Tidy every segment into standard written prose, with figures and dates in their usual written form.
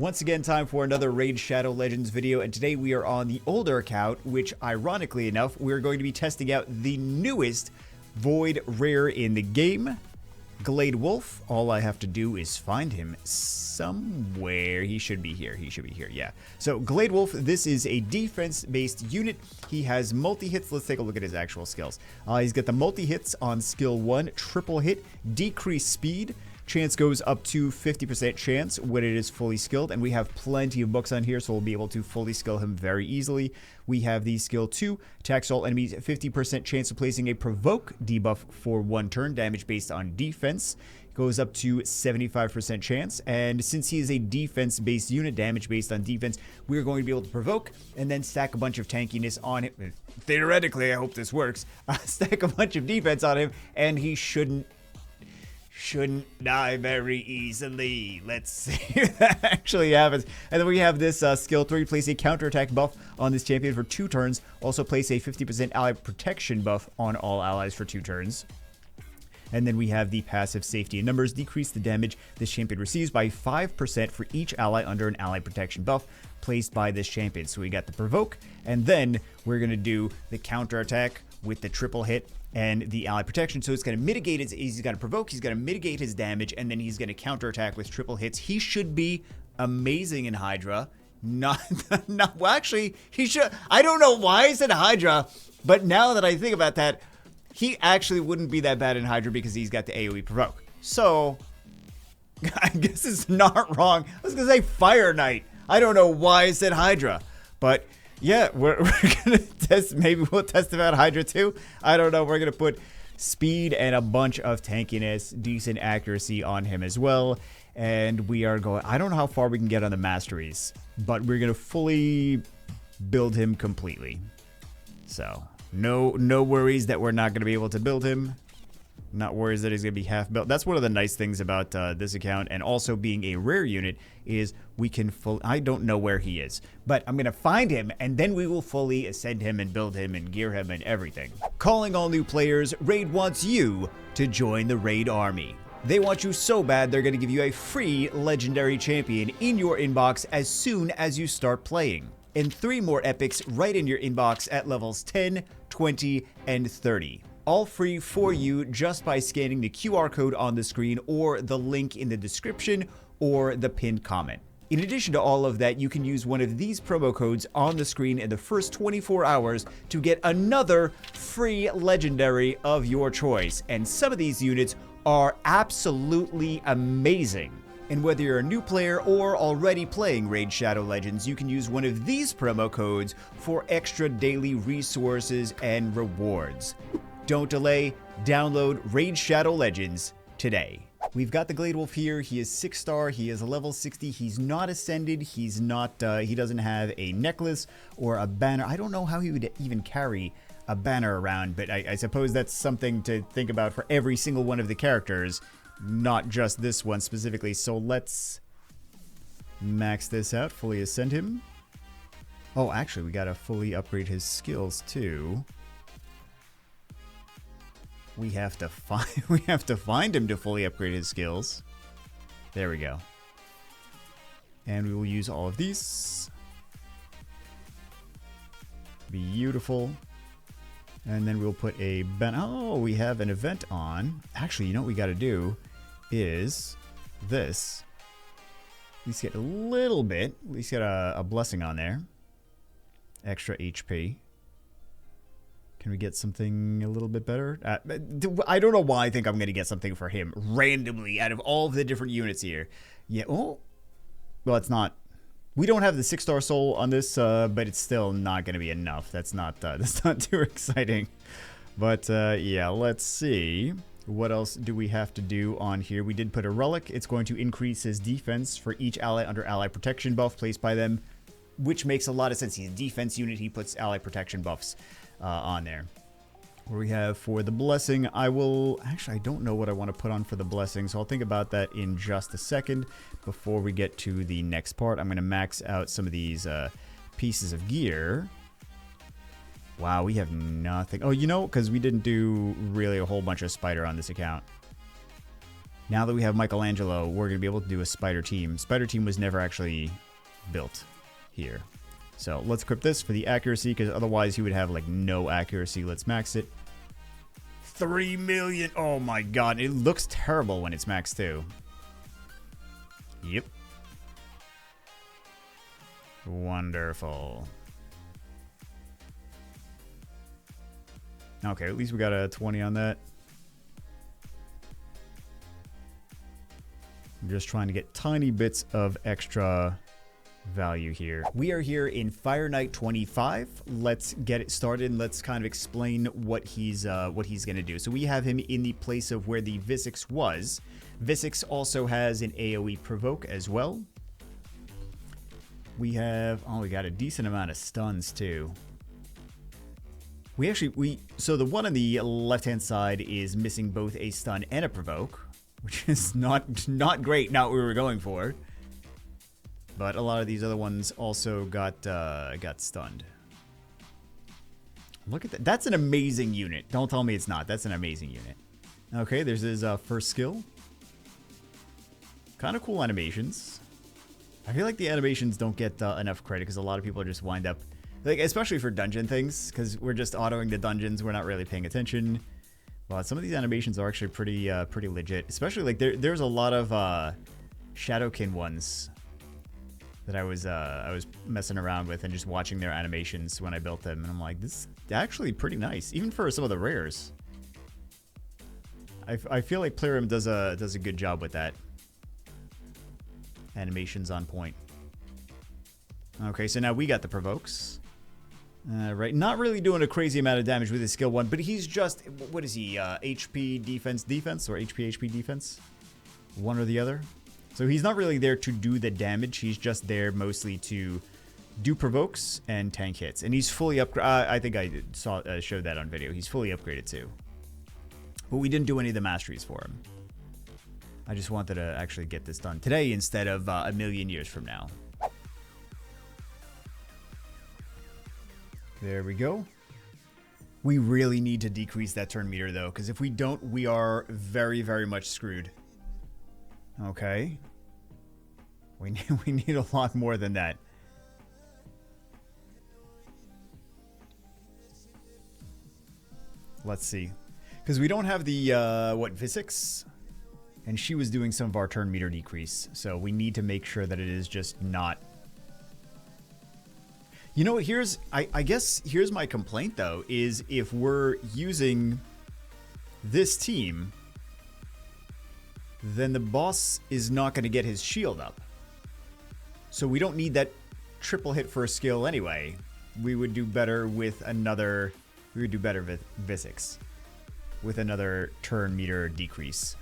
Once again, time for another Raid Shadow Legends video, and today we are on the older account, which ironically enough, we're going to be testing out the newest Void rare in the game, Gladewulf. All I have to do is find him somewhere. He should be here. Yeah. So Gladewulf, this is a defense-based unit. He has multi-hits. Let's take a look at his actual skills. He's got the multi-hits on skill 1, triple hit, decreased speed. Chance goes up to 50% chance when it is fully skilled, and we have plenty of books on here, so we'll be able to fully skill him very easily. We have the skill 2, attacks all enemies, 50% chance of placing a provoke debuff for 1 turn, damage based on defense. Goes up to 75% chance, and since he is a defense-based unit, damage based on defense, we're going to be able to provoke and then stack a bunch of tankiness on him. Theoretically, I hope this works. Stack a bunch of defense on him, and he shouldn't die very easily. Let's see if that actually happens. And then we have this skill 3, place a counterattack buff on this champion for 2 turns. Also place a 50% ally protection buff on all allies for 2 turns. And then we have the passive safety in numbers, decrease the damage this champion receives by 5% for each ally under an ally protection buff placed by this champion. So we got the provoke, and then we're going to do the counterattack with the triple hit and the ally protection. So it's going to mitigate his, he's going to provoke, he's going to mitigate his damage, and then he's going to counterattack with triple hits. He should be amazing in Hydra. Well, actually, he should. I don't know why I said Hydra, but now that I think about that, he actually wouldn't be that bad in Hydra because he's got the AoE provoke. So, I guess it's not wrong. I was going to say Fire Knight. I don't know why I said Hydra, but yeah, we're going to test, maybe we'll test about Hydra too. I don't know. We're going to put speed and a bunch of tankiness, decent accuracy on him as well. And we are going, I don't know how far we can get on the masteries, but we're going to fully build him completely. So, no worries that we're not going to be able to build him. Not worries that he's going to be half built. That's one of the nice things about this account, and also being a rare unit, is we can I don't know where he is, but I'm going to find him, and then we will fully ascend him and build him and gear him and everything. Calling all new players, Raid wants you to join the Raid army. They want you so bad they're going to give you a free legendary champion in your inbox as soon as you start playing. And 3 more epics right in your inbox at levels 10, 20, and 30. All free for you just by scanning the QR code on the screen or the link in the description or the pinned comment. In addition to all of that, you can use one of these promo codes on the screen in the first 24 hours to get another free legendary of your choice. And some of these units are absolutely amazing. And whether you're a new player or already playing Raid Shadow Legends, you can use one of these promo codes for extra daily resources and rewards. Don't delay, download Raid Shadow Legends today. We've got the Gladewulf here. He is 6-star, he is a level 60, he's not ascended, he's not, he doesn't have a necklace or a banner. I don't know how he would even carry a banner around, but I suppose that's something to think about for every single one of the characters, not just this one specifically. So let's max this out, fully ascend him. Oh, actually, we gotta fully upgrade his skills too. We have to find him to fully upgrade his skills. There we go. And we will use all of these. Beautiful. And then we'll put a oh, we have an event on. Actually, you know what we got to do is this. At least get a little bit. At least get a blessing on there. Extra HP. Can we get something a little bit better? I don't know why I think I'm going to get something for him randomly out of all of the different units here. Yeah. Oh, well, it's not. We don't have the 6-star soul on this, but it's still not going to be enough. That's not too exciting. But yeah, let's see. What else do we have to do on here? We did put a relic. It's going to increase his defense for each ally under ally protection buff placed by them, which makes a lot of sense. He's a defense unit. He puts ally protection buffs on there. What we have for the blessing, I don't know what I want to put on for the blessing, so I'll think about that in just a second. Before we get to the next part, I'm going to max out some of these pieces of gear. Wow, we have nothing. Oh, you know, because we didn't do really a whole bunch of spider on this account. Now that we have Michelangelo, we're going to be able to do a spider team. Spider team was never actually built here. So let's equip this for the accuracy, because otherwise he would have like no accuracy. Let's max it. 3 million. Oh my god. It looks terrible when it's maxed too. Yep. Wonderful. Okay, at least we got a 20 on that. I'm just trying to get tiny bits of extra value here. We are here in Fire Knight 25. Let's get it started and let's kind of explain what he's gonna do. So we have him in the place of where the Visix was. Visix also has an AoE provoke as well. We have, oh, we got a decent amount of stuns too. So the one on the left-hand side is missing both a stun and a provoke, which is not great, not what we were going for. But a lot of these other ones also got stunned. Look at that. That's an amazing unit. Don't tell me it's not. That's an amazing unit. Okay, there's his first skill. Kind of cool animations. I feel like the animations don't get enough credit because a lot of people just wind up, like, especially for dungeon things, because we're just autoing the dungeons. We're not really paying attention. But some of these animations are actually pretty legit. Especially like there's a lot of Shadowkin ones that I was messing around with and just watching their animations when I built them, and I'm like, this is actually pretty nice, even for some of the rares. I feel like Plarium does a good job with that. Animations on point. Okay, so now we got the provokes. Right, not really doing a crazy amount of damage with his skill 1, but he's just, what is he, HP defense, or HP defense? One or the other. So he's not really there to do the damage, he's just there mostly to do provokes and tank hits. And he's fully upgraded. I think I showed that on video. He's fully upgraded too. But we didn't do any of the masteries for him. I just wanted to actually get this done today instead of a million years from now. There we go. We really need to decrease that turn meter though, because if we don't, we are very, very much screwed. Okay. We need a lot more than that. Let's see. Because we don't have the, Visix? And she was doing some of our turn meter decrease. So we need to make sure that it is just not... You know what, I guess here's my complaint though, is if we're using this team, then the boss is not going to get his shield up. So we don't need that triple hit for a skill anyway. We would do better with another... We would do better with Visix. With another turn meter decrease.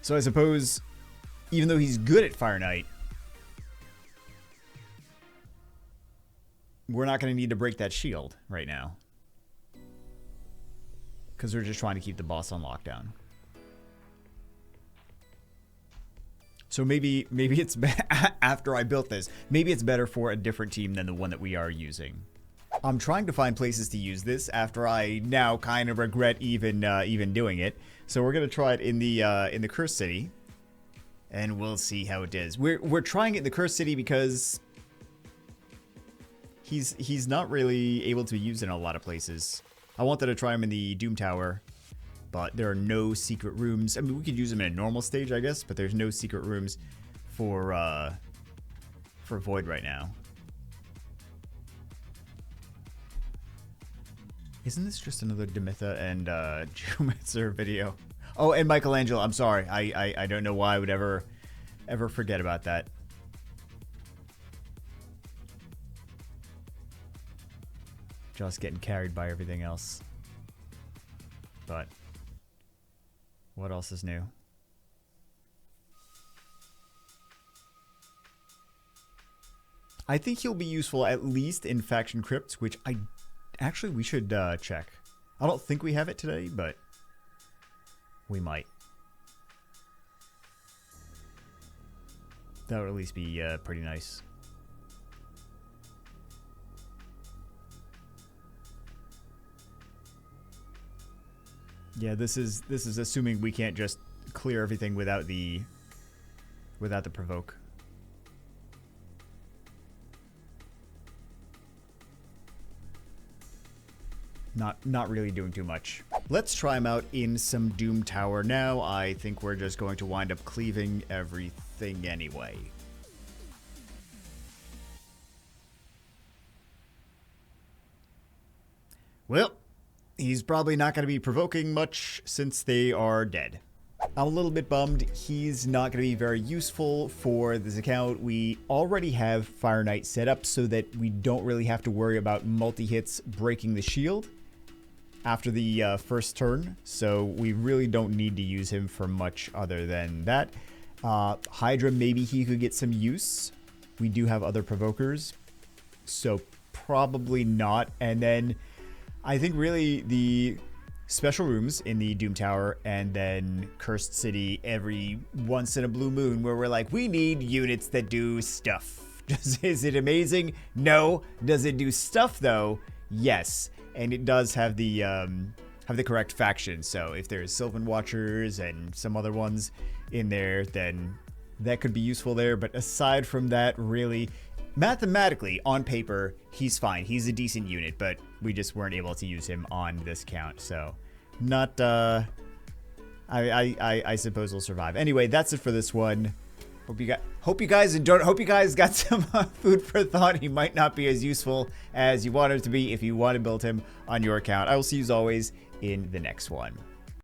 So I suppose, even though he's good at Fire Knight, we're not going to need to break that shield right now. Because we're just trying to keep the boss on lockdown. So maybe it's after I built this, maybe it's better for a different team than the one that we are using. I'm trying to find places to use this after I now kind of regret even doing it. So we're gonna try it in the Cursed City, and we'll see how it is. We're trying it in the Cursed City because he's not really able to be used in a lot of places. I wanted to try him in the Doom Tower, but there are no secret rooms. I mean, we could use him in a normal stage, I guess, but there's no secret rooms for Void right now. Isn't this just another Demitha and Geomancer video? Oh, and Michelangelo. I'm sorry. I don't know why I would ever forget about that. Just getting carried by everything else. But what else is new? I think he'll be useful at least in Faction Crypts, which actually we should check. I don't think we have it today, but we might. That would at least be pretty nice. Yeah, this is assuming we can't just clear everything without the provoke. Not really doing too much. Let's try him out in some Doom Tower now. I think we're just going to wind up cleaving everything anyway. Well, he's probably not going to be provoking much since they are dead. I'm a little bit bummed he's not going to be very useful for this account. We already have Fire Knight set up so that we don't really have to worry about multi-hits breaking the shield after the first turn, so we really don't need to use him for much other than that. Hydra, maybe he could get some use. We do have other provokers, so probably not. And then I think really the special rooms in the Doom Tower and then Cursed City every once in a blue moon where we're like, we need units that do stuff. Is it amazing? No. Does it do stuff though? Yes. And it does have the correct faction. So if there's Sylvan Watchers and some other ones in there, then that could be useful there. But aside from that, really, mathematically, on paper, he's fine. He's a decent unit, but we just weren't able to use him on this count. So not, I suppose we'll survive. Anyway, that's it for this one. Hope you guys got some food for thought. He might not be as useful as you want him to be if you want to build him on your account. I will see you as always in the next one.